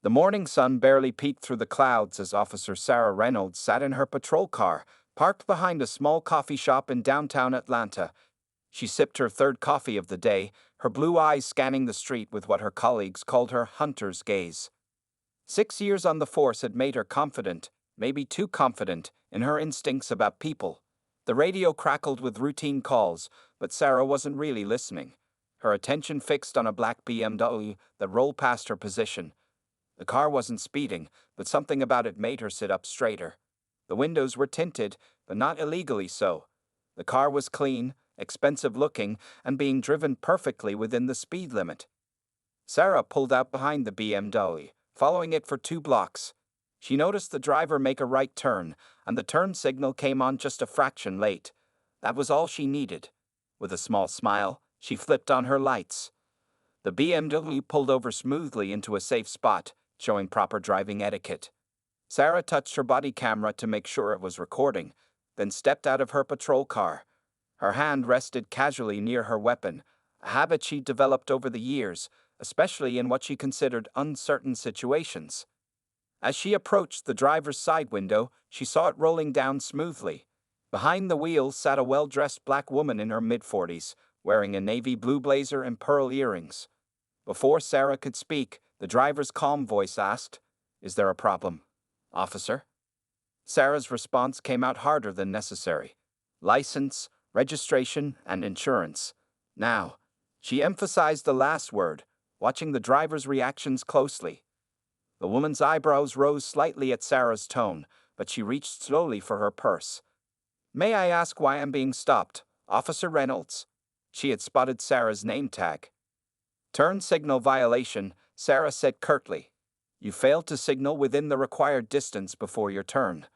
The morning sun barely peeked through the clouds as Officer Sarah Reynolds sat in her patrol car, parked behind a small coffee shop in downtown Atlanta. She sipped her third coffee of the day, her blue eyes scanning the street with what her colleagues called her hunter's gaze. 6 years on the force had made her confident, maybe too confident, in her instincts about people. The radio crackled with routine calls, but Sarah wasn't really listening. Her attention fixed on a black BMW that rolled past her position. The car wasn't speeding, but something about it made her sit up straighter. The windows were tinted, but not illegally so. The car was clean, expensive looking, and being driven perfectly within the speed limit. Sarah pulled out behind the BMW, following it for 2 blocks. She noticed the driver make a right turn, and the turn signal came on just a fraction late. That was all she needed. With a small smile, she flipped on her lights. The BMW pulled over smoothly into a safe spot, showing proper driving etiquette. Sarah touched her body camera to make sure it was recording, then stepped out of her patrol car. Her hand rested casually near her weapon, a habit she'd developed over the years, especially in what she considered uncertain situations. As she approached the driver's side window, she saw it rolling down smoothly. Behind the wheel sat a well-dressed black woman in her mid-40s, wearing a navy blue blazer and pearl earrings. Before Sarah could speak, the driver's calm voice asked, "Is there a problem, officer?" Sarah's response came out harder than necessary. License, registration, and insurance. Now, she emphasized the last word, watching the driver's reactions closely. The woman's eyebrows rose slightly at Sarah's tone, but she reached slowly for her purse. "May I ask why I'm being stopped, Officer Reynolds?" She had spotted Sarah's name tag. "Turn signal violation," Sarah said curtly. "You failed to signal within the required distance before your turn."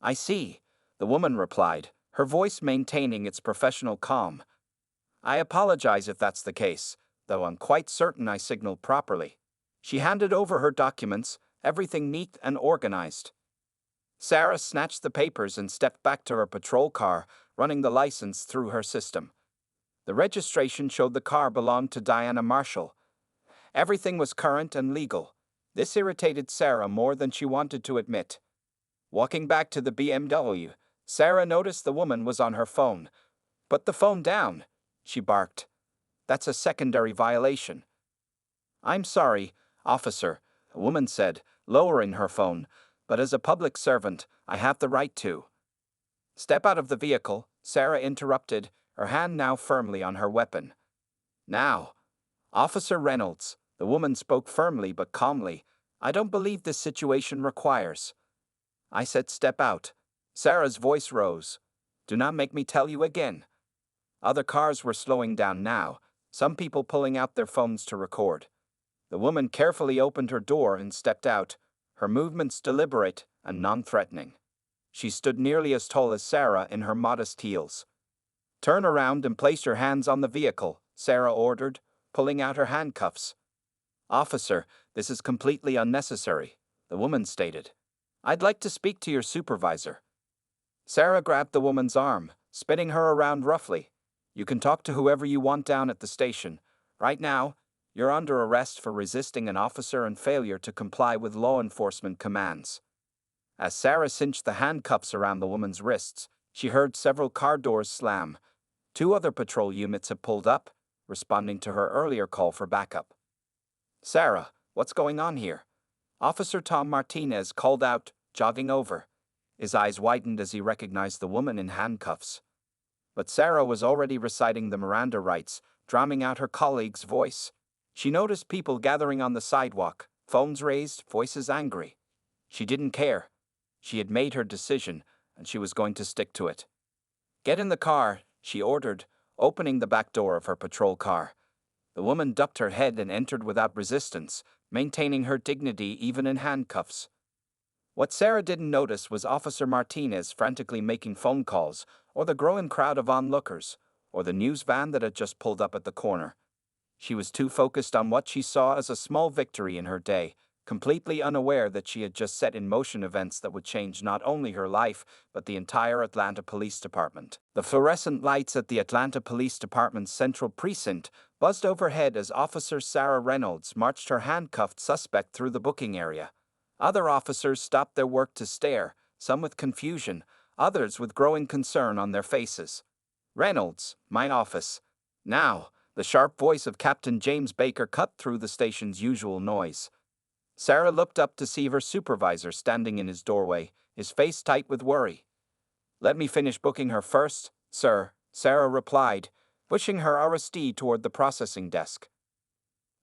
"I see," the woman replied, her voice maintaining its professional calm. "I apologize if that's the case, though I'm quite certain I signaled properly." She handed over her documents, everything neat and organized. Sarah snatched the papers and stepped back to her patrol car, running the license through her system. The registration showed the car belonged to Diana Marshall. Everything was current and legal. This irritated Sarah more than she wanted to admit. Walking back to the BMW, Sarah noticed the woman was on her phone. "Put the phone down," she barked. "That's a secondary violation." "I'm sorry, officer," a woman said, lowering her phone, "but as a public servant, I have the right to." "Step out of the vehicle," Sarah interrupted, her hand now firmly on her weapon. "Now, Officer Reynolds," the woman spoke firmly but calmly, "I don't believe this situation requires." "I said step out." Sarah's voice rose. "Do not make me tell you again." Other cars were slowing down now, some people pulling out their phones to record. The woman carefully opened her door and stepped out, her movements deliberate and non-threatening. She stood nearly as tall as Sarah in her modest heels. "Turn around and place your hands on the vehicle," Sarah ordered, pulling out her handcuffs. "Officer, this is completely unnecessary," the woman stated. "I'd like to speak to your supervisor." Sarah grabbed the woman's arm, spinning her around roughly. "You can talk to whoever you want down at the station. Right now, you're under arrest for resisting an officer and failure to comply with law enforcement commands." As Sarah cinched the handcuffs around the woman's wrists, she heard several car doors slam. 2 other patrol units had pulled up, responding to her earlier call for backup. "Sarah, what's going on here?" Officer Tom Martinez called out, jogging over. His eyes widened as he recognized the woman in handcuffs. But Sarah was already reciting the Miranda rights, drowning out her colleague's voice. She noticed people gathering on the sidewalk, phones raised, voices angry. She didn't care. She had made her decision, and she was going to stick to it. "Get in the car," she ordered, opening the back door of her patrol car. The woman ducked her head and entered without resistance, maintaining her dignity even in handcuffs. What Sarah didn't notice was Officer Martinez frantically making phone calls, or the growing crowd of onlookers, or the news van that had just pulled up at the corner. She was too focused on what she saw as a small victory in her day, completely unaware that she had just set in motion events that would change not only her life, but the entire Atlanta Police Department. The fluorescent lights at the Atlanta Police Department's central precinct buzzed overhead as Officer Sarah Reynolds marched her handcuffed suspect through the booking area. Other officers stopped their work to stare, some with confusion, others with growing concern on their faces. "Reynolds, my office. Now." The sharp voice of Captain James Baker cut through the station's usual noise. Sarah looked up to see her supervisor standing in his doorway, his face tight with worry. "Let me finish booking her first, sir," Sarah replied, pushing her arrestee toward the processing desk.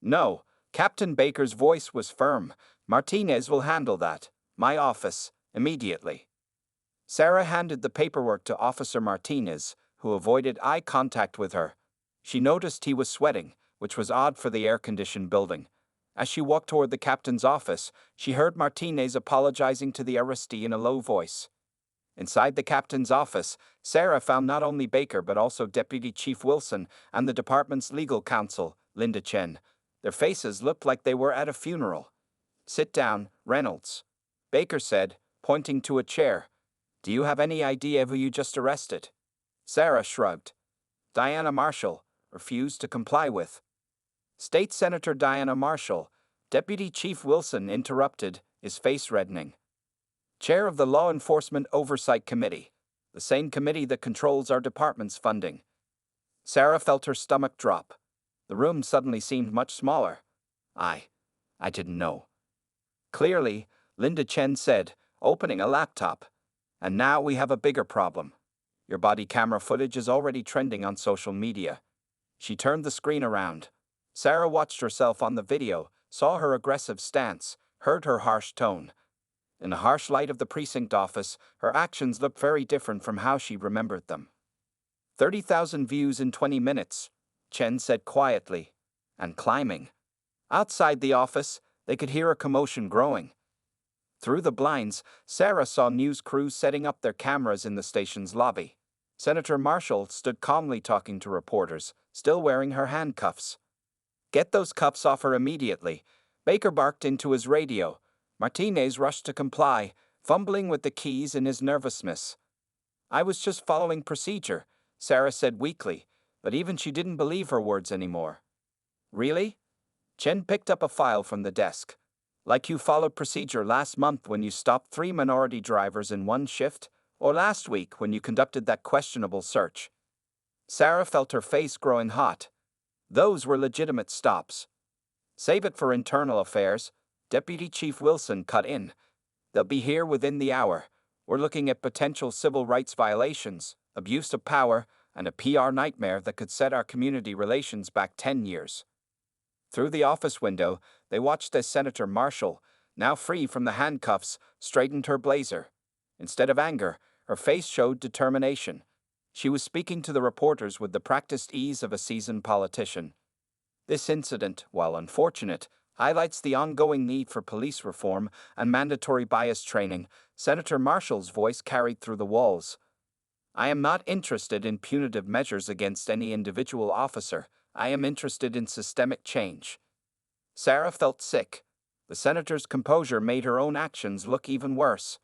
"No," Captain Baker's voice was firm. "Martinez will handle that. My office, immediately." Sarah handed the paperwork to Officer Martinez, who avoided eye contact with her. She noticed he was sweating, which was odd for the air-conditioned building. As she walked toward the captain's office, she heard Martinez apologizing to the arrestee in a low voice. Inside the captain's office, Sarah found not only Baker but also Deputy Chief Wilson and the department's legal counsel, Linda Chen. Their faces looked like they were at a funeral. "Sit down, Reynolds," Baker said, pointing to a chair. "Do you have any idea who you just arrested?" Sarah shrugged. "Diana Marshall," refused to comply with. "State Senator Diana Marshall," Deputy Chief Wilson interrupted, his face reddening. "Chair of the Law Enforcement Oversight Committee, the same committee that controls our department's funding." Sarah felt her stomach drop. The room suddenly seemed much smaller. I didn't know." "Clearly," Linda Chen said, opening a laptop. "And now we have a bigger problem. Your body camera footage is already trending on social media." She turned the screen around. Sarah watched herself on the video, saw her aggressive stance, heard her harsh tone. In the harsh light of the precinct office, her actions looked very different from how she remembered them. 30,000 views in 20 minutes, Chen said quietly. "And climbing." Outside the office, they could hear a commotion growing. Through the blinds, Sarah saw news crews setting up their cameras in the station's lobby. Senator Marshall stood calmly talking to reporters, still wearing her handcuffs. "Get those cuffs off her immediately," Baker barked into his radio. Martinez rushed to comply, fumbling with the keys in his nervousness. "I was just following procedure," Sarah said weakly, but even she didn't believe her words anymore. "Really?" Chen picked up a file from the desk. "Like you followed procedure last month when you stopped 3 minority drivers in one shift, or last week when you conducted that questionable search?" Sarah felt her face growing hot. Those were legitimate stops. "Save it for internal affairs," Deputy Chief Wilson cut in. "They'll be here within the hour. We're looking at potential civil rights violations, abuse of power, and a PR nightmare that could set our community relations back 10 years. Through the office window, they watched as Senator Marshall, now free from the handcuffs, straightened her blazer. Instead of anger, her face showed determination. She was speaking to the reporters with the practiced ease of a seasoned politician. This incident, while unfortunate, highlights the ongoing need for police reform and mandatory bias training. Senator Marshall's voice carried through the walls. "I am not interested in punitive measures against any individual officer. I am interested in systemic change." Sarah felt sick. The senator's composure made her own actions look even worse.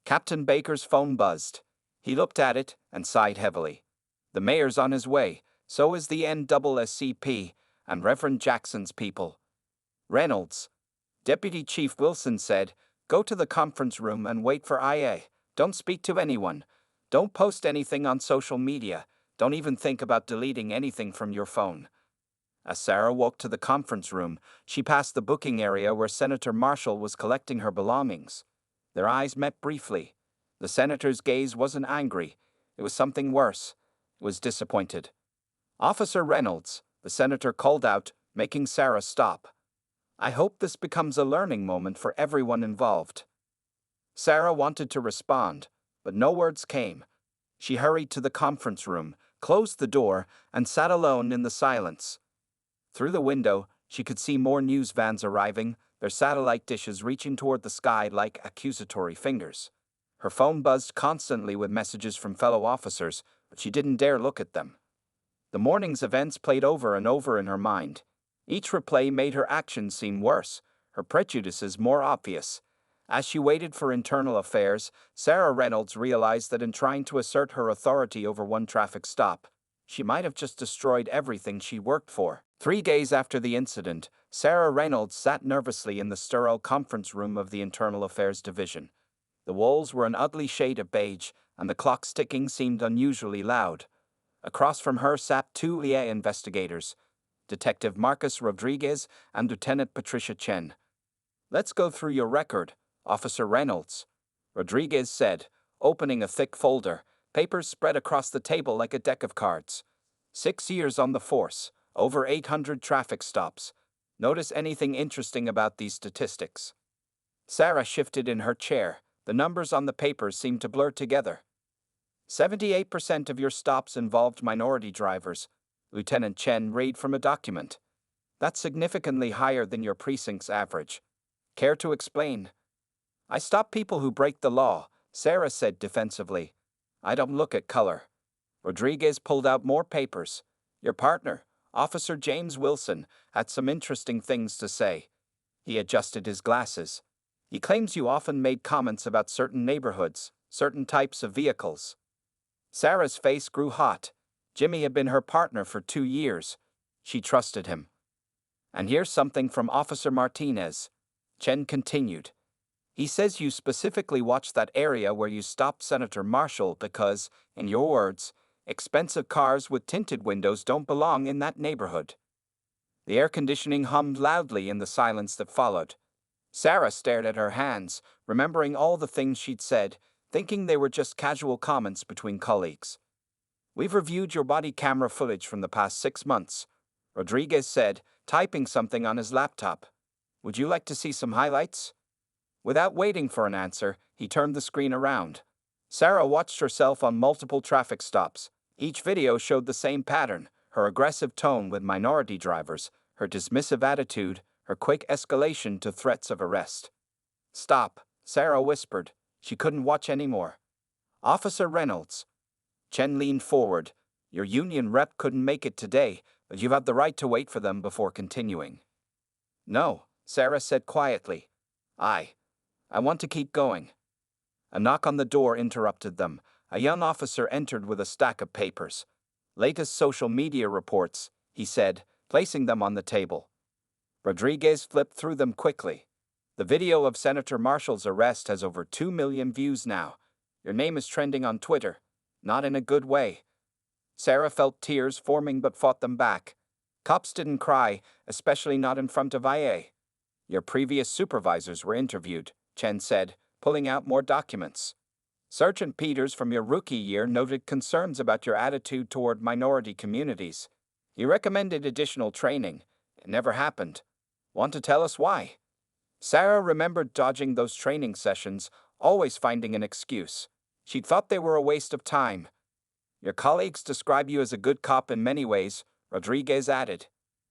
Captain Baker's phone buzzed. He looked at it and sighed heavily. "The mayor's on his way, so is the NSSCP, and Reverend Jackson's people." "Reynolds," Deputy Chief Wilson said, "go to the conference room and wait for IA. Don't speak to anyone. Don't post anything on social media. Don't even think about deleting anything from your phone." As Sarah walked to the conference room, she passed the booking area where Senator Marshall was collecting her belongings. Their eyes met briefly. The senator's gaze wasn't angry. It was something worse. It was disappointed. "Officer Reynolds," the senator called out, making Sarah stop. "I hope this becomes a learning moment for everyone involved." Sarah wanted to respond, but no words came. She hurried to the conference room, closed the door, and sat alone in the silence. Through the window, she could see more news vans arriving, their satellite dishes reaching toward the sky like accusatory fingers. Her phone buzzed constantly with messages from fellow officers, but she didn't dare look at them. The morning's events played over and over in her mind. Each replay made her actions seem worse. her prejudices more obvious. As she waited for internal affairs, Sarah Reynolds realized that in trying to assert her authority over one traffic stop, she might have just destroyed everything she worked for. 3 days after the incident, Sarah Reynolds sat nervously in the sterile conference room of the Internal Affairs Division. The walls were an ugly shade of beige, and the clock's ticking seemed unusually loud. Across from her sat two EA investigators, Detective Marcus Rodriguez and Lieutenant Patricia Chen. "Let's go through your record, Officer Reynolds," Rodriguez said, opening a thick folder, papers spread across the table like a deck of cards. 6 years on the force, over 800 traffic stops. Notice anything interesting about these statistics? Sarah shifted in her chair. The numbers on the papers seemed to blur together. 78% of your stops involved minority drivers, Lieutenant Chen read from a document. That's significantly higher than your precinct's average. Care to explain? I stop people who break the law, Sarah said defensively. I don't look at color. Rodriguez pulled out more papers. Your partner, Officer James Wilson, had some interesting things to say. He adjusted his glasses. He claims you often made comments about certain neighborhoods, certain types of vehicles. Sarah's face grew hot. Jimmy had been her partner for 2 years. She trusted him. And here's something from Officer Martinez. Chen continued. He says you specifically watched that area where you stopped Senator Marshall because, in your words, expensive cars with tinted windows don't belong in that neighborhood. The air conditioning hummed loudly in the silence that followed. Sarah stared at her hands, remembering all the things she'd said, thinking they were just casual comments between colleagues. We've reviewed your body camera footage from the past 6 months, Rodriguez said, typing something on his laptop. Would you like to see some highlights? Without waiting for an answer, he turned the screen around. Sarah watched herself on multiple traffic stops. Each video showed the same pattern, her aggressive tone with minority drivers, her dismissive attitude, her quick escalation to threats of arrest. Stop, Sarah whispered. She couldn't watch anymore. Officer Reynolds. Chen leaned forward. Your union rep couldn't make it today, but you have the right to wait for them before continuing. No, Sarah said quietly. I want to keep going. A knock on the door interrupted them. A young officer entered with a stack of papers. Latest social media reports, he said, placing them on the table. Rodriguez flipped through them quickly. The video of Senator Marshall's arrest has over 2 million views now. Your name is trending on Twitter. Not in a good way. Sarah felt tears forming but fought them back. Cops didn't cry, especially not in front of IA. Your previous supervisors were interviewed, Chen said, pulling out more documents. Sergeant Peters from your rookie year noted concerns about your attitude toward minority communities. He recommended additional training. It never happened. Want to tell us why? Sarah remembered dodging those training sessions, always finding an excuse. She thought they were a waste of time. Your colleagues describe you as a good cop in many ways, Rodriguez added.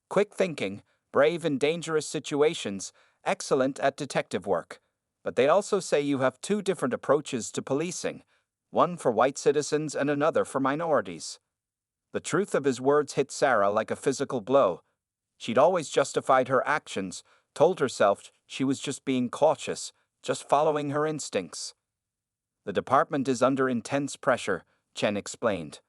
Quick thinking, brave in dangerous situations, excellent at detective work. But they also say you have 2 different approaches to policing, one for white citizens and another for minorities. The truth of his words hit Sarah like a physical blow. She'd always justified her actions, told herself she was just being cautious, just following her instincts. The department is under intense pressure, Chen explained.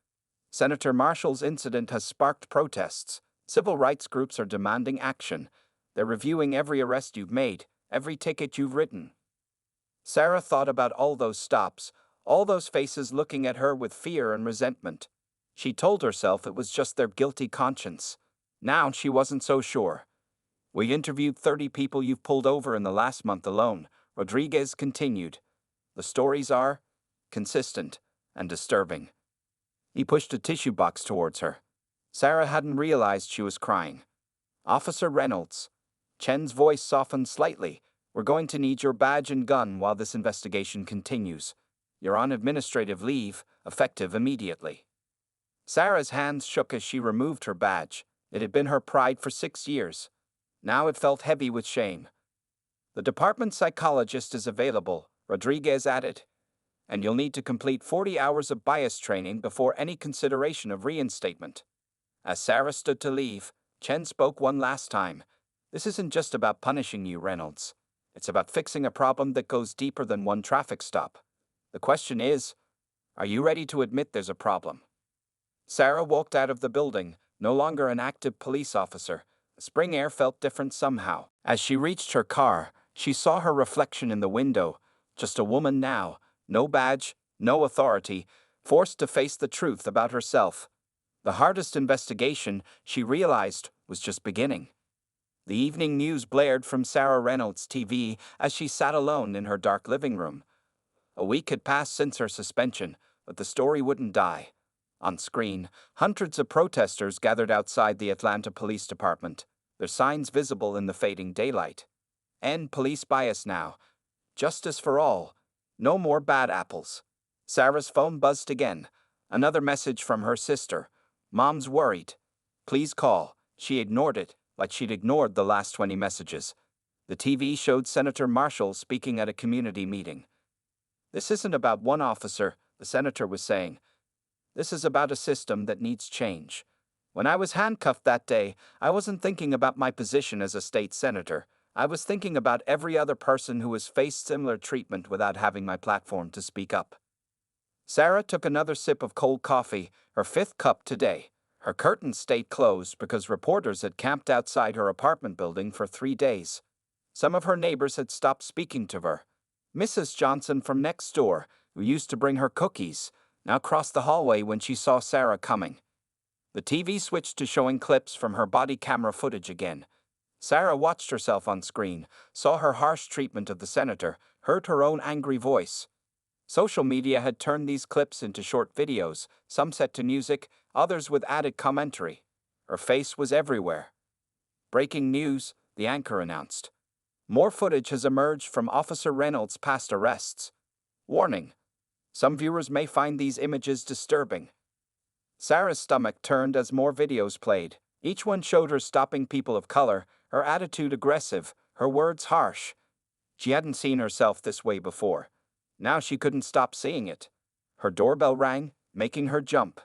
Senator Marshall's incident has sparked protests. Civil rights groups are demanding action. They're reviewing every arrest you've made, every ticket you've written. Sarah thought about all those stops, all those faces looking at her with fear and resentment. She told herself it was just their guilty conscience. Now she wasn't so sure. We interviewed 30 people you've pulled over in the last month alone, Rodriguez continued. The stories are consistent and disturbing. He pushed a tissue box towards her. Sarah hadn't realized she was crying. Officer Reynolds. Chen's voice softened slightly. We're going to need your badge and gun while this investigation continues. You're on administrative leave, effective immediately. Sarah's hands shook as she removed her badge. It had been her pride for 6 years. Now it felt heavy with shame. The department psychologist is available, Rodriguez added, and you'll need to complete 40 hours of bias training before any consideration of reinstatement. As Sarah stood to leave, Chen spoke one last time. This isn't just about punishing you, Reynolds. It's about fixing a problem that goes deeper than one traffic stop. The question is, are you ready to admit there's a problem? Sarah walked out of the building, no longer an active police officer. Spring air felt different somehow. As she reached her car, she saw her reflection in the window. Just a woman now, no badge, no authority, forced to face the truth about herself. The hardest investigation, she realized, was just beginning. The evening news blared from Sarah Reynolds' TV as she sat alone in her dark living room. A week had passed since her suspension, but the story wouldn't die. On screen, hundreds of protesters gathered outside the Atlanta Police Department, their signs visible in the fading daylight. End police bias now. Justice for all. No more bad apples. Sarah's phone buzzed again. Another message from her sister. Mom's worried. Please call. She ignored it, like she'd ignored the last 20 messages. The TV showed Senator Marshall speaking at a community meeting. This isn't about one officer, the senator was saying. This is about a system that needs change. When I was handcuffed that day, I wasn't thinking about my position as a state senator. I was thinking about every other person who has faced similar treatment without having my platform to speak up. Sarah took another sip of cold coffee, her fifth cup today. Her curtains stayed closed because reporters had camped outside her apartment building for 3 days. Some of her neighbors had stopped speaking to her. Mrs. Johnson from next door, who used to bring her cookies, now crossed the hallway when she saw Sarah coming. The TV switched to showing clips from her body camera footage again. Sarah watched herself on screen, saw her harsh treatment of the senator, heard her own angry voice. Social media had turned these clips into short videos, some set to music, others with added commentary. Her face was everywhere. Breaking news, the anchor announced. More footage has emerged from Officer Reynolds' past arrests. Warning. Some viewers may find these images disturbing. Sarah's stomach turned as more videos played. Each one showed her stopping people of color, her attitude aggressive, her words harsh. She hadn't seen herself this way before. Now she couldn't stop seeing it. Her doorbell rang, making her jump.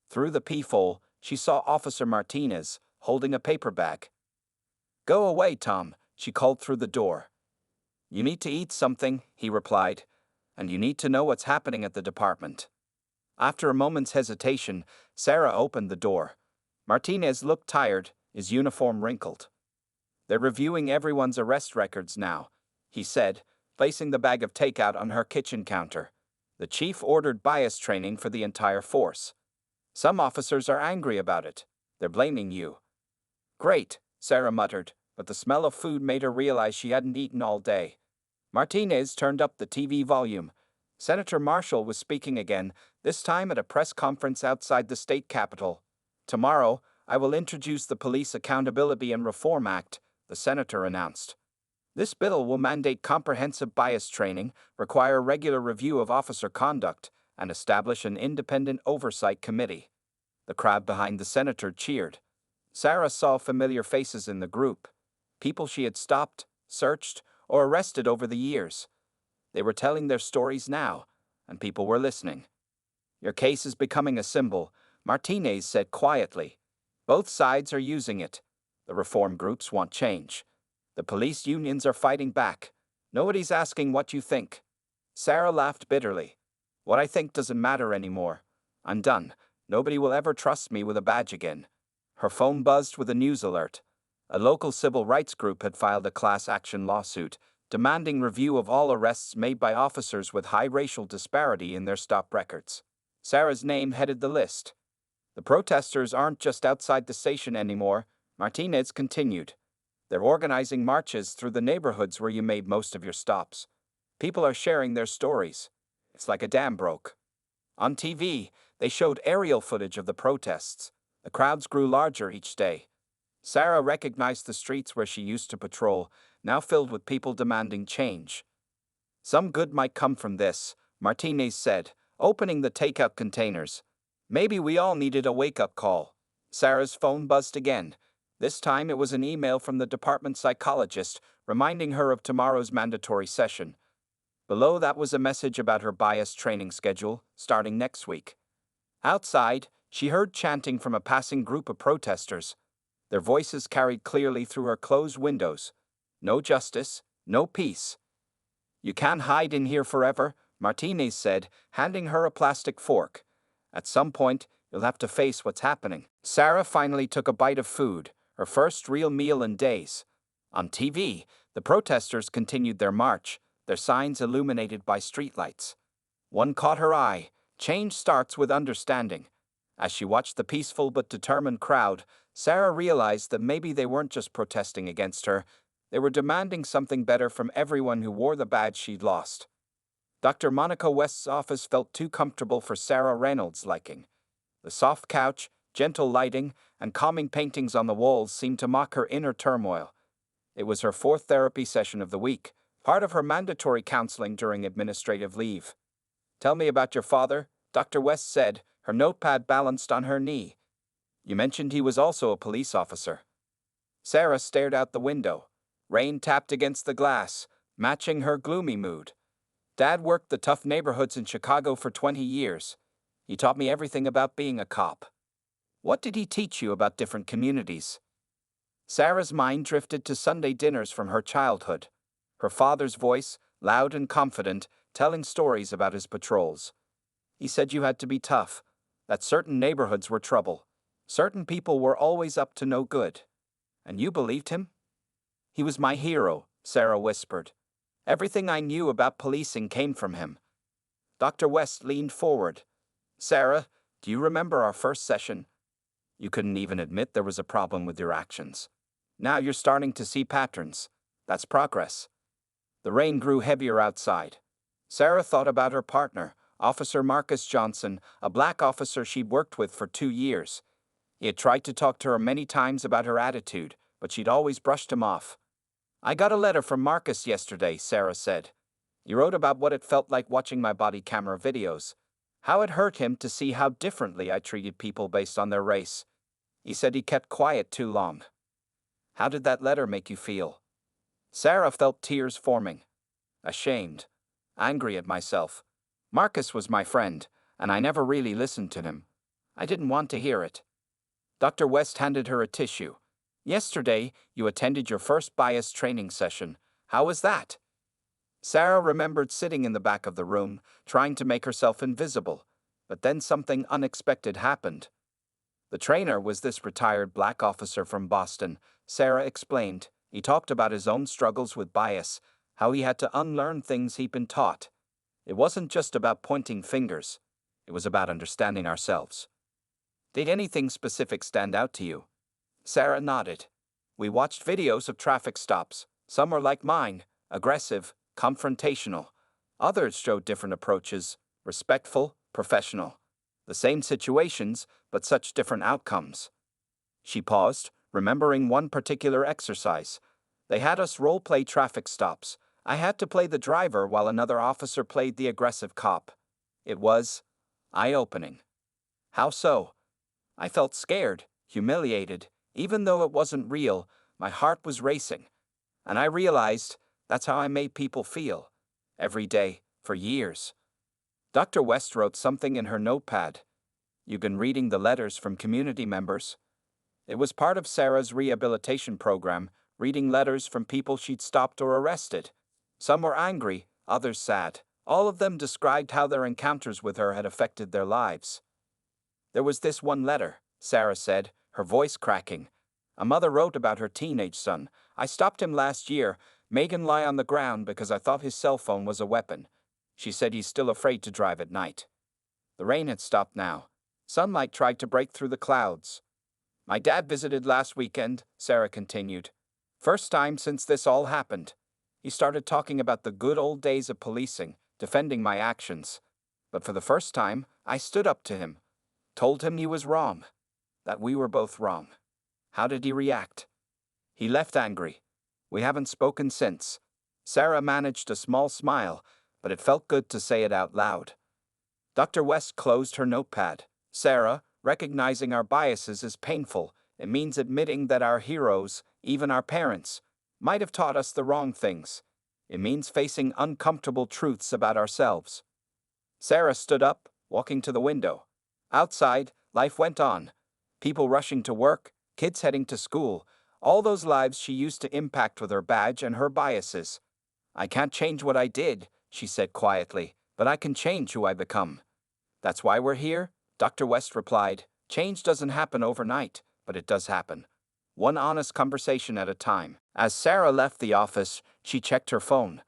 Through the peephole, she saw Officer Martinez, holding a paper bag. Go away, Tom, she called through the door. You need to eat something, he replied, and you need to know what's happening at the department. After a moment's hesitation, Sarah opened the door. Martinez looked tired, his uniform wrinkled. They're reviewing everyone's arrest records now, he said, placing the bag of takeout on her kitchen counter. The chief ordered bias training for the entire force. Some officers are angry about it. They're blaming you. Great, Sarah muttered, but the smell of food made her realize she hadn't eaten all day. Martinez turned up the TV volume. Senator Marshall was speaking again, this time at a press conference outside the state capitol. Tomorrow, I will introduce the Police Accountability and Reform Act, the senator announced. This bill will mandate comprehensive bias training, require regular review of officer conduct, and establish an independent oversight committee. The crowd behind the senator cheered. Sarah saw familiar faces in the group, people she had stopped, searched, or arrested over the years. They were telling their stories now, and people were listening. Your case is becoming a symbol, Martinez said quietly. Both sides are using it. The reform groups want change. The police unions are fighting back. Nobody's asking what you think. Sarah laughed bitterly. What I think doesn't matter anymore. I'm done. Nobody will ever trust me with a badge again. Her phone buzzed with a news alert. A local civil rights group had filed a class action lawsuit, demanding review of all arrests made by officers with high racial disparity in their stop records. Sarah's name headed the list. The protesters aren't just outside the station anymore, Martinez continued. They're organizing marches through the neighborhoods where you made most of your stops. People are sharing their stories. It's like a dam broke. On TV, they showed aerial footage of the protests. The crowds grew larger each day. Sarah recognized the streets where she used to patrol, now filled with people demanding change. Some good might come from this, Martinez said, opening the takeout containers. Maybe we all needed a wake-up call. Sarah's phone buzzed again. This time it was an email from the department psychologist, reminding her of tomorrow's mandatory session. Below that was a message about her bias training schedule, starting next week. Outside, she heard chanting from a passing group of protesters. Their voices carried clearly through her closed windows. No justice, no peace. "You can't hide in here forever," Martinez said, handing her a plastic fork. "At some point, you'll have to face what's happening." Sarah finally took a bite of food, her first real meal in days. On TV, the protesters continued their march, their signs illuminated by streetlights. One caught her eye: "Change starts with understanding." As she watched the peaceful but determined crowd, Sarah realized that maybe they weren't just protesting against her, they were demanding something better from everyone who wore the badge she'd lost. Dr. Monica West's office felt too comfortable for Sarah Reynolds' liking. The soft couch, gentle lighting, and calming paintings on the walls seemed to mock her inner turmoil. It was her fourth therapy session of the week, part of her mandatory counseling during administrative leave. "Tell me about your father," Dr. West said, her notepad balanced on her knee. "You mentioned he was also a police officer." Sarah stared out the window. Rain tapped against the glass, matching her gloomy mood. "Dad worked the tough neighborhoods in Chicago for 20 years. He taught me everything about being a cop." "What did he teach you about different communities?" Sarah's mind drifted to Sunday dinners from her childhood. Her father's voice, loud and confident, telling stories about his patrols. "He said you had to be tough, that certain neighborhoods were trouble. Certain people were always up to no good. And you believed him?" "He was my hero," Sarah whispered. "Everything I knew about policing came from him." Dr. West leaned forward. "Sarah, do you remember our first session? You couldn't even admit there was a problem with your actions. Now you're starting to see patterns. That's progress." The rain grew heavier outside. Sarah thought about her partner, Officer Marcus Johnson, a black officer she'd worked with for 2 years. He had tried to talk to her many times about her attitude, but she'd always brushed him off. "I got a letter from Marcus yesterday," Sarah said. "He wrote about what it felt like watching my body camera videos, how it hurt him to see how differently I treated people based on their race. He said he kept quiet too long." "How did that letter make you feel?" Sarah felt tears forming. Ashamed. Angry at myself. Marcus was my friend, and I never really listened to him. I didn't want to hear it. Dr. West handed her a tissue. "Yesterday, you attended your first bias training session. How was that?" Sarah remembered sitting in the back of the room, trying to make herself invisible, but then something unexpected happened. The trainer was this retired black officer from Boston, Sarah explained. He talked about his own struggles with bias, how he had to unlearn things he'd been taught. It wasn't just about pointing fingers. It was about understanding ourselves. "Did anything specific stand out to you?" Sarah nodded. "We watched videos of traffic stops. Some were like mine, aggressive, confrontational. Others showed different approaches, respectful, professional. The same situations, but such different outcomes." She paused, remembering one particular exercise. They had us role-play traffic stops. I had to play the driver while another officer played the aggressive cop. It was eye-opening. "How so?" "I felt scared, humiliated. Even though it wasn't real, my heart was racing. And I realized that's how I made people feel. Every day, for years." Dr. West wrote something in her notepad. "You've been reading the letters from community members." It was part of Sarah's rehabilitation program, reading letters from people she'd stopped or arrested. Some were angry, others sad. All of them described how their encounters with her had affected their lives. "There was this one letter," Sarah said, her voice cracking. "A mother wrote about her teenage son. I stopped him last year, made him lie on the ground because I thought his cell phone was a weapon. She said he's still afraid to drive at night." The rain had stopped now. Sunlight tried to break through the clouds. "My dad visited last weekend," Sarah continued. "First time since this all happened. He started talking about the good old days of policing, defending my actions. But for the first time, I stood up to him. Told him he was wrong. That we were both wrong." "How did he react?" "He left angry. We haven't spoken since." Sarah managed a small smile, but it felt good to say it out loud. Dr. West closed her notepad. "Sarah, recognizing our biases is painful. It means admitting that our heroes, even our parents, might have taught us the wrong things. It means facing uncomfortable truths about ourselves." Sarah stood up, walking to the window. Outside, life went on. People rushing to work, kids heading to school, all those lives she used to impact with her badge and her biases. I can't change what I did, she said quietly, but I can change who I become. That's why we're here, Dr. West replied. Change doesn't happen overnight, but it does happen. One honest conversation at a time. As Sarah left the office, she checked her phone.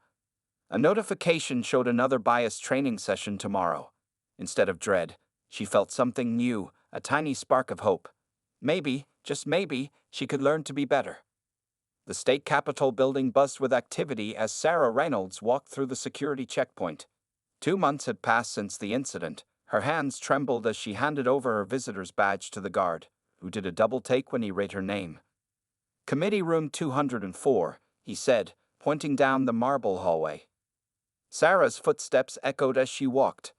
A notification showed another bias training session tomorrow. Instead of dread, she felt something new, a tiny spark of hope. Maybe, just maybe, she could learn to be better. The state capitol building buzzed with activity as Sarah Reynolds walked through the security checkpoint. 2 months had passed since the incident. Her hands trembled as she handed over her visitor's badge to the guard, who did a double take when he read her name. Committee Room 204, he said, pointing down the marble hallway. Sarah's footsteps echoed as she walked.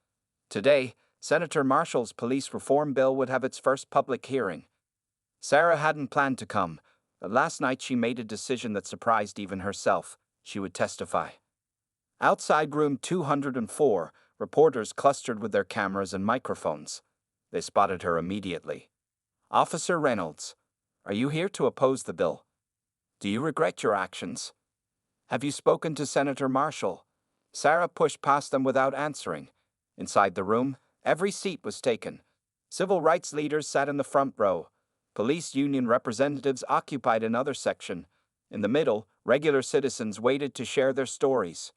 Today, Senator Marshall's police reform bill would have its first public hearing. Sarah hadn't planned to come, but last night she made a decision that surprised even herself. She would testify. Outside room 204, reporters clustered with their cameras and microphones. They spotted her immediately. Officer Reynolds, are you here to oppose the bill? Do you regret your actions? Have you spoken to Senator Marshall? Sarah pushed past them without answering. Inside the room, every seat was taken. Civil rights leaders sat in the front row. Police union representatives occupied another section. In the middle, regular citizens waited to share their stories.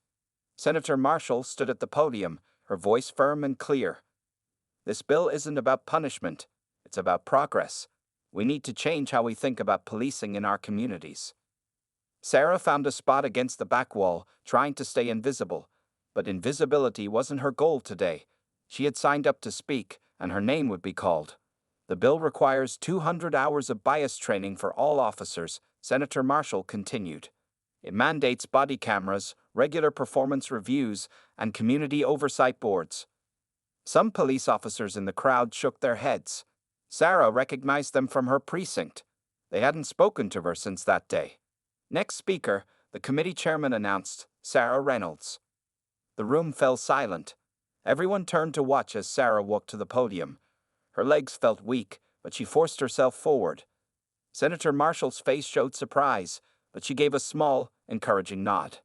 Senator Marshall stood at the podium, her voice firm and clear. This bill isn't about punishment, it's about progress. We need to change how we think about policing in our communities. Sarah found a spot against the back wall, trying to stay invisible. But invisibility wasn't her goal today. She had signed up to speak, and her name would be called. The bill requires 200 hours of bias training for all officers, Senator Marshall continued. It mandates body cameras, regular performance reviews, and community oversight boards. Some police officers in the crowd shook their heads. Sarah recognized them from her precinct. They hadn't spoken to her since that day. Next speaker, the committee chairman announced, Sarah Reynolds. The room fell silent. Everyone turned to watch as Sarah walked to the podium. Her legs felt weak, but she forced herself forward. Senator Marshall's face showed surprise, but she gave a small, encouraging nod.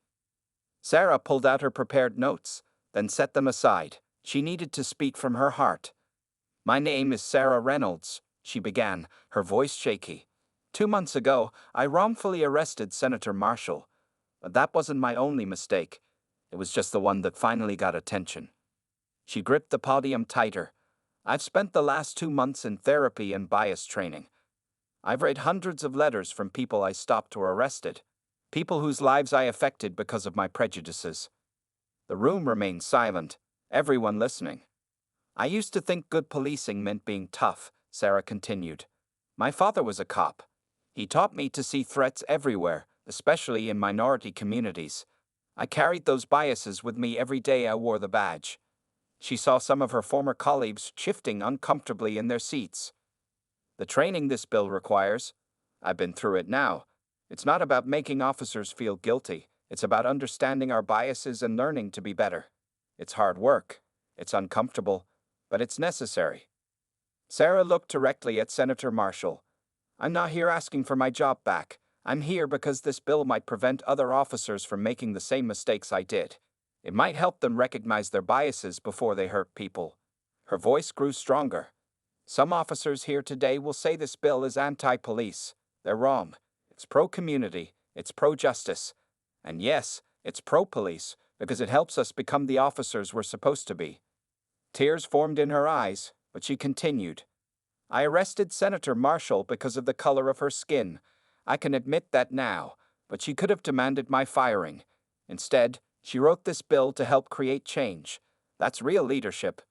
Sarah pulled out her prepared notes, then set them aside. She needed to speak from her heart. My name is Sarah Reynolds, she began, her voice shaky. 2 months ago, I wrongfully arrested Senator Marshall. But that wasn't my only mistake. It was just the one that finally got attention. She gripped the podium tighter. I've spent the last 2 months in therapy and bias training. I've read hundreds of letters from people I stopped or arrested, people whose lives I affected because of my prejudices. The room remained silent, everyone listening. I used to think good policing meant being tough, Sarah continued. My father was a cop. He taught me to see threats everywhere, especially in minority communities. I carried those biases with me every day I wore the badge. She saw some of her former colleagues shifting uncomfortably in their seats. The training this bill requires, I've been through it now. It's not about making officers feel guilty. It's about understanding our biases and learning to be better. It's hard work. It's uncomfortable, but it's necessary. Sarah looked directly at Senator Marshall. I'm not here asking for my job back. I'm here because this bill might prevent other officers from making the same mistakes I did. It might help them recognize their biases before they hurt people. Her voice grew stronger. Some officers here today will say this bill is anti-police. They're wrong. It's pro-community. It's pro-justice. And yes, it's pro-police because it helps us become the officers we're supposed to be. Tears formed in her eyes, but she continued. I arrested Senator Marshall because of the color of her skin. I can admit that now, but she could have demanded my firing. Instead, she wrote this bill to help create change. That's real leadership.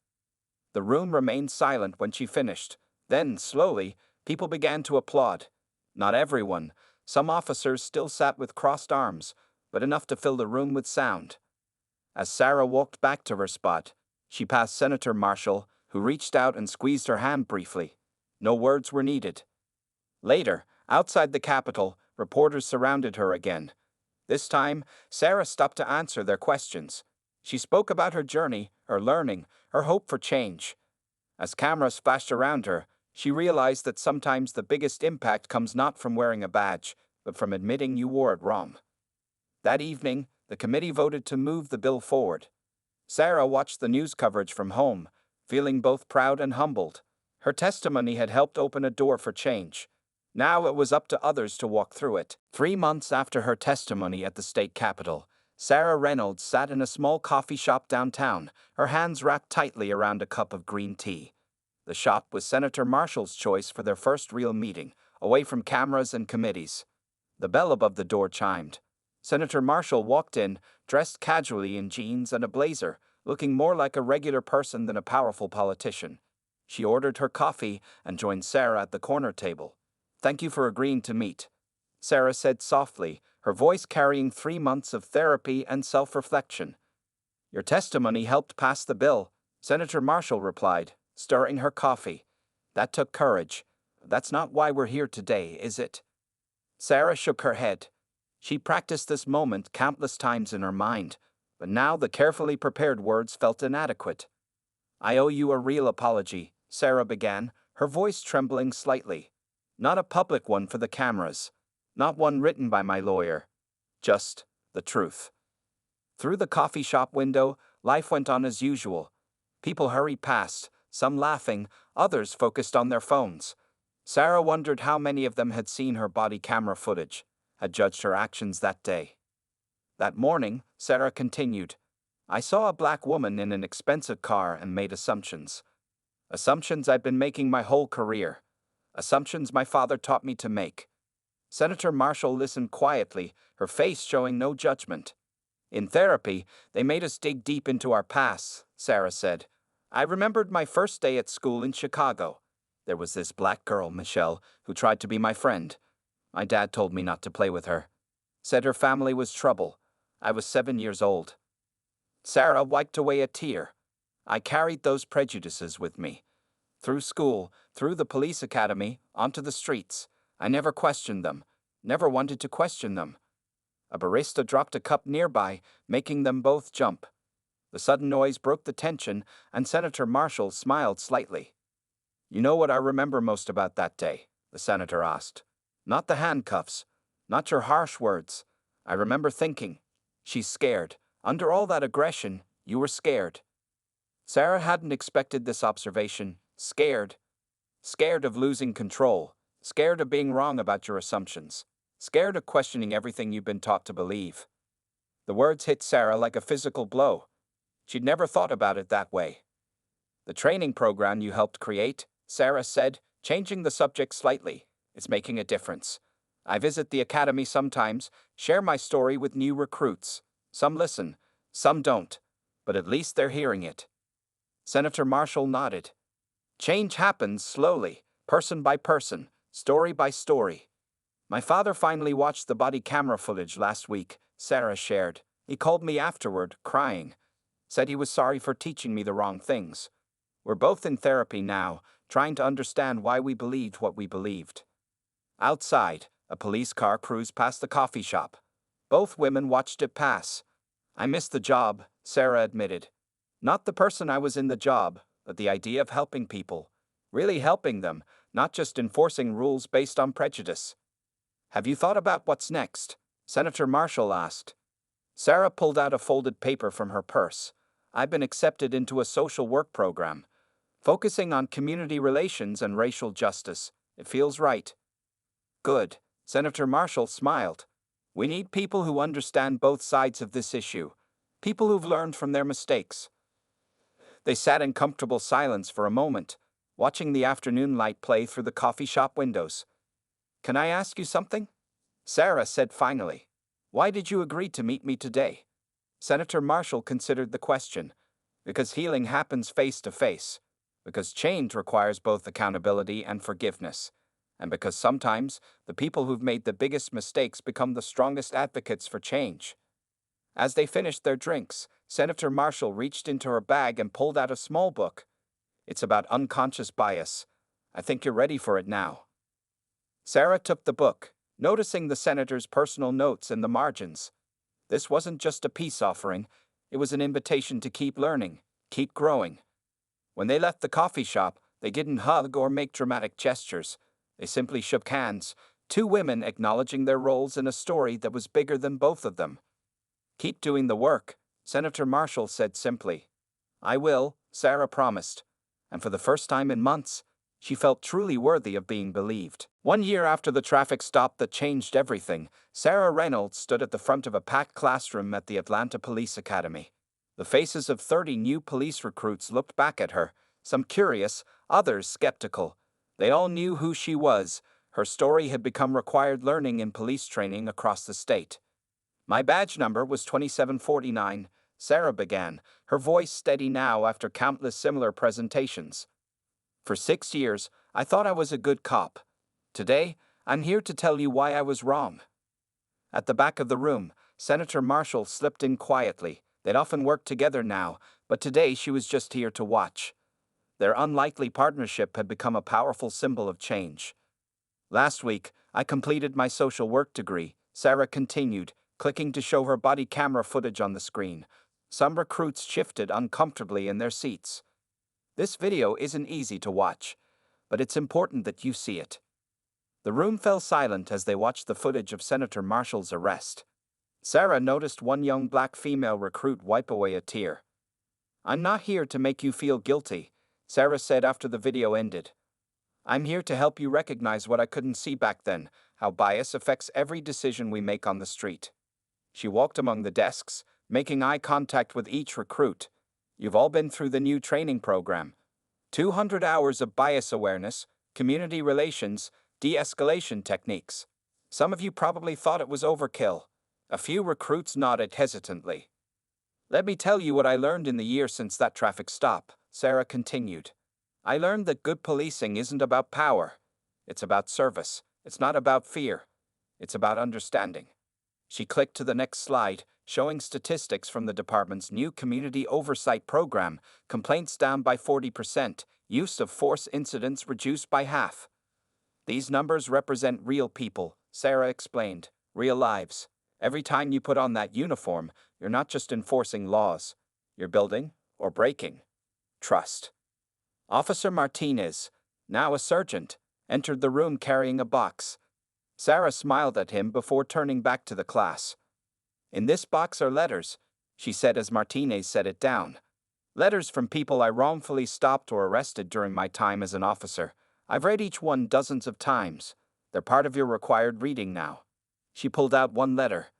The room remained silent when she finished. Then, slowly, people began to applaud. Not everyone. Some officers still sat with crossed arms, but enough to fill the room with sound. As Sarah walked back to her spot, she passed Senator Marshall, who reached out and squeezed her hand briefly. No words were needed. Later, outside the Capitol, reporters surrounded her again. This time, Sarah stopped to answer their questions. She spoke about her journey, her learning, her hope for change. As cameras flashed around her, She realized that sometimes the biggest impact comes not from wearing a badge, but from admitting you wore it wrong. That evening, the committee voted to move the bill forward. Sarah watched the news coverage from home, feeling both proud and humbled. Her testimony had helped open a door for change. Now it was up to others to walk through it. 3 months after her testimony at the state capitol, Sarah Reynolds sat in a small coffee shop downtown, her hands wrapped tightly around a cup of green tea. The shop was Senator Marshall's choice for their first real meeting, away from cameras and committees. The bell above the door chimed. Senator Marshall walked in, dressed casually in jeans and a blazer, looking more like a regular person than a powerful politician. She ordered her coffee and joined Sarah at the corner table. "Thank you for agreeing to meet," Sarah said softly, her voice carrying 3 months of therapy and self-reflection. "Your testimony helped pass the bill," Senator Marshall replied, stirring her coffee. "That took courage. That's not why we're here today, is it?" Sarah shook her head. She practiced this moment countless times in her mind, but now the carefully prepared words felt inadequate. "I owe you a real apology," Sarah began, her voice trembling slightly. "Not a public one for the cameras. Not one written by my lawyer. Just the truth." Through the coffee shop window, life went on as usual. People hurried past, some laughing, others focused on their phones. Sarah wondered how many of them had seen her body camera footage, had judged her actions that day. That morning, Sarah continued, "I saw a black woman in an expensive car and made assumptions. Assumptions I'd been making my whole career. Assumptions my father taught me to make." Senator Marshall listened quietly, her face showing no judgment. "In therapy, they made us dig deep into our pasts," Sarah said. "I remembered my first day at school in Chicago. There was this black girl, Michelle, who tried to be my friend. My dad told me not to play with her. Said her family was trouble. I was 7 years old." Sarah wiped away a tear. "I carried those prejudices with me. Through school, through the police academy, onto the streets. I never questioned them. Never wanted to question them." A barista dropped a cup nearby, making them both jump. The sudden noise broke the tension, and Senator Marshall smiled slightly. "You know what I remember most about that day?" the senator asked. "Not the handcuffs, not your harsh words. I remember thinking, she's scared. Under all that aggression, you were scared." Sarah hadn't expected this observation. Scared. Scared of losing control. Scared of being wrong about your assumptions. Scared of questioning everything you've been taught to believe. The words hit Sarah like a physical blow. She'd never thought about it that way. "The training program you helped create," Sarah said, changing the subject slightly, "is making a difference. I visit the academy sometimes, share my story with new recruits. Some listen, some don't, but at least they're hearing it." Senator Marshall nodded. "Change happens slowly, person by person, story by story. My father finally watched the body camera footage last week," Sarah shared. "He called me afterward, crying. Said he was sorry for teaching me the wrong things. We're both in therapy now, trying to understand why we believed what we believed." Outside, a police car cruised past the coffee shop. Both women watched it pass. "I missed the job," Sarah admitted. "Not the person I was in the job, but the idea of helping people. Really helping them, not just enforcing rules based on prejudice." "Have you thought about what's next?" Senator Marshall asked. Sarah pulled out a folded paper from her purse. "I've been accepted into a social work program, focusing on community relations and racial justice. It feels right." "Good," Senator Marshall smiled. "We need people who understand both sides of this issue, people who've learned from their mistakes." They sat in comfortable silence for a moment, watching the afternoon light play through the coffee shop windows. "Can I ask you something?" Sarah said finally. "Why did you agree to meet me today?" Senator Marshall considered the question. "Because healing happens face to face. Because change requires both accountability and forgiveness. And because sometimes the people who've made the biggest mistakes become the strongest advocates for change." As they finished their drinks, Senator Marshall reached into her bag and pulled out a small book. "It's about unconscious bias. I think you're ready for it now." Sarah took the book, noticing the senator's personal notes in the margins. This wasn't just a peace offering, it was an invitation to keep learning, keep growing. When they left the coffee shop, They didn't hug or make dramatic gestures. They simply shook hands, two women acknowledging their roles in a story that was bigger than both of them. "Keep doing the work," Senator Marshall said simply. "I will," Sarah promised. And for the first time in months, she felt truly worthy of being believed. 1 year after the traffic stop that changed everything, Sarah Reynolds stood at the front of a packed classroom at the Atlanta Police Academy. The faces of 30 new police recruits looked back at her, some curious, others skeptical. They all knew who she was. Her story had become required learning in police training across the state. "My badge number was 2749, Sarah began, her voice steady now after countless similar presentations. "For 6 years, I thought I was a good cop. Today, I'm here to tell you why I was wrong." At the back of the room, Senator Marshall slipped in quietly. They'd often worked together now, but today she was just here to watch. Their unlikely partnership had become a powerful symbol of change. "Last week, I completed my social work degree," Sarah continued, clicking to show her body camera footage on the screen. Some recruits shifted uncomfortably in their seats. "This video isn't easy to watch, but it's important that you see it." The room fell silent as they watched the footage of Senator Marshall's arrest. Sarah noticed one young black female recruit wipe away a tear. "I'm not here to make you feel guilty," Sarah said after the video ended. "I'm here to help you recognize what I couldn't see back then, how bias affects every decision we make on the street." She walked among the desks, making eye contact with each recruit. "You've all been through the new training program. 200 hours of bias awareness, community relations, de-escalation techniques. Some of you probably thought it was overkill." A few recruits nodded hesitantly. "Let me tell you what I learned in the year since that traffic stop," Sarah continued. "I learned that good policing isn't about power. It's about service. It's not about fear. It's about understanding." She clicked to the next slide, showing statistics from the department's new community oversight program: complaints down by 40%, use of force incidents reduced by half. "These numbers represent real people," Sarah explained, "real lives. Every time you put on that uniform, you're not just enforcing laws. You're building, or breaking, trust." Officer Martinez, now a sergeant, entered the room carrying a box. Sarah smiled at him before turning back to the class. "In this box are letters," she said as Martinez set it down. "Letters from people I wrongfully stopped or arrested during my time as an officer. I've read each one dozens of times. They're part of your required reading now." She pulled out one letter.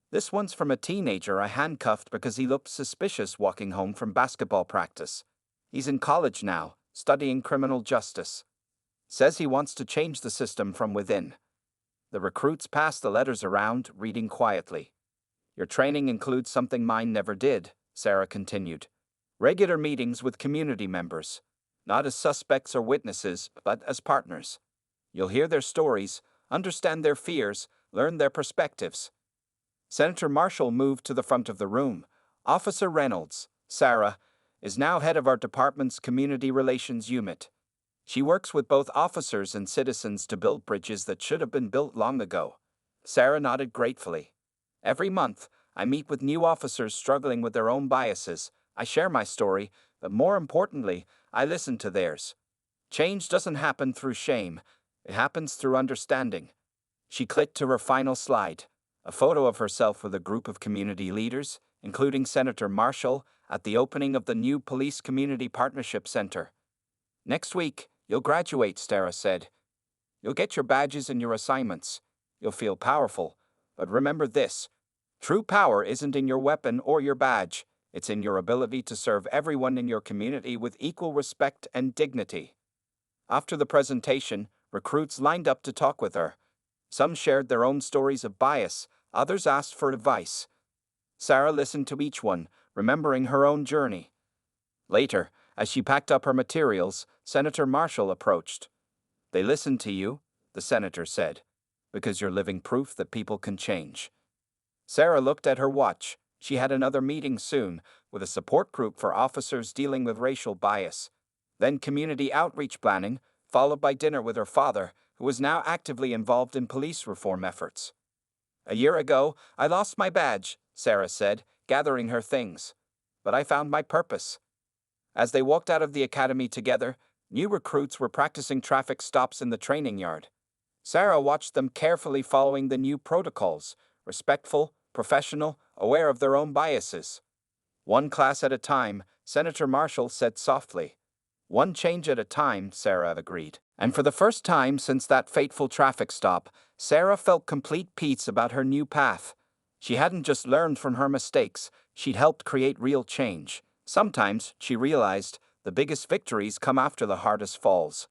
"This one's from a teenager I handcuffed because he looked suspicious walking home from basketball practice. He's in college now, studying criminal justice. Says he wants to change the system from within." The recruits passed the letters around, reading quietly. "Your training includes something mine never did," Sarah continued. "Regular meetings with community members. Not as suspects or witnesses, but as partners. You'll hear their stories, understand their fears, learn their perspectives." Senator Marshall moved to the front of the room. "Officer Reynolds, Sarah, is now head of our department's Community Relations Unit. She works with both officers and citizens to build bridges that should have been built long ago." Sarah nodded gratefully. "Every month, I meet with new officers struggling with their own biases. I share my story, but more importantly, I listen to theirs. Change doesn't happen through shame. It happens through understanding." She clicked to her final slide, a photo of herself with a group of community leaders, including Senator Marshall, at the opening of the new Police Community Partnership Center. "Next week, you'll graduate," Sarah said. "You'll get your badges and your assignments. You'll feel powerful. But remember this: true power isn't in your weapon or your badge. It's in your ability to serve everyone in your community with equal respect and dignity." After the presentation, recruits lined up to talk with her. Some shared their own stories of bias, others asked for advice. Sarah listened to each one, remembering her own journey. Later, as she packed up her materials, Senator Marshall approached. "They listened to you," the senator said, "because you're living proof that people can change." Sarah looked at her watch. She had another meeting soon, with a support group for officers dealing with racial bias. Then community outreach planning, followed by dinner with her father, who was now actively involved in police reform efforts. "A year ago, I lost my badge," Sarah said, gathering her things. "But I found my purpose." As they walked out of the academy together, New recruits were practicing traffic stops in the training yard. Sarah watched them carefully following the new protocols, respectful, professional, aware of their own biases. One class at a time, Senator Marshall said softly. One change at a time, Sarah agreed. And for the first time since that fateful traffic stop, Sarah felt complete peace about her new path. She hadn't just learned from her mistakes, she'd helped create real change. Sometimes, she realized, the biggest victories come after the hardest falls.